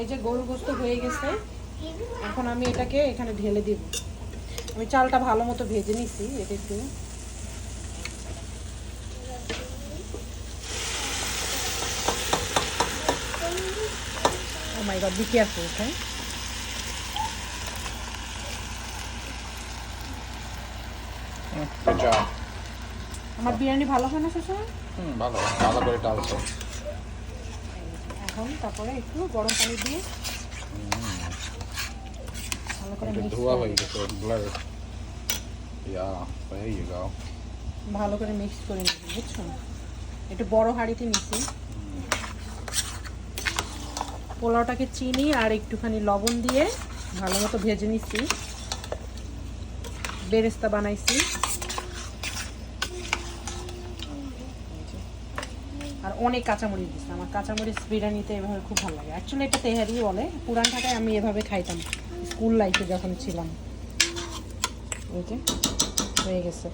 এই যে গরুর গোশত হয়ে গেছে, এখন আমি এটাকে এখানে ঢেলে দিব। আমি চালটা ভালো মতো ভেজে নিছি, এটা একটু Oh my god, be careful, okay? Good job. আমার বিরিয়ানি ভালো হয় না শশা? ভালো ভালো করে ডালছো। এখন তারপরে একটু গরম পানি দিয়ে ভালো করে মিক্স ধোয়া করে হয়ে গেছে blur. Yeah, there you go. ভালো করে মিক্স করে নিচ্ছি, বুঝছো? একটু বড় হাঁড়িতে নিচ্ছি। পোলাওটাকে চিনি আর একটুখানি লবণ দিয়ে ভালো মতো ভেজে নিচ্ছি, বেরেস্তা বানাইছি। আর অনেক কাঁচামরিচ দিচ্ছি, আমার কাঁচামরিচ বিরিয়ানিতে এভাবে খুব ভালো লাগে। অ্যাকচুয়ালি এটা তেহারি বলে, পুরান ঢাকায় আমি এভাবে খাইতাম স্কুল লাইফে যখন ছিলাম। ওই যে হয়ে গেছে।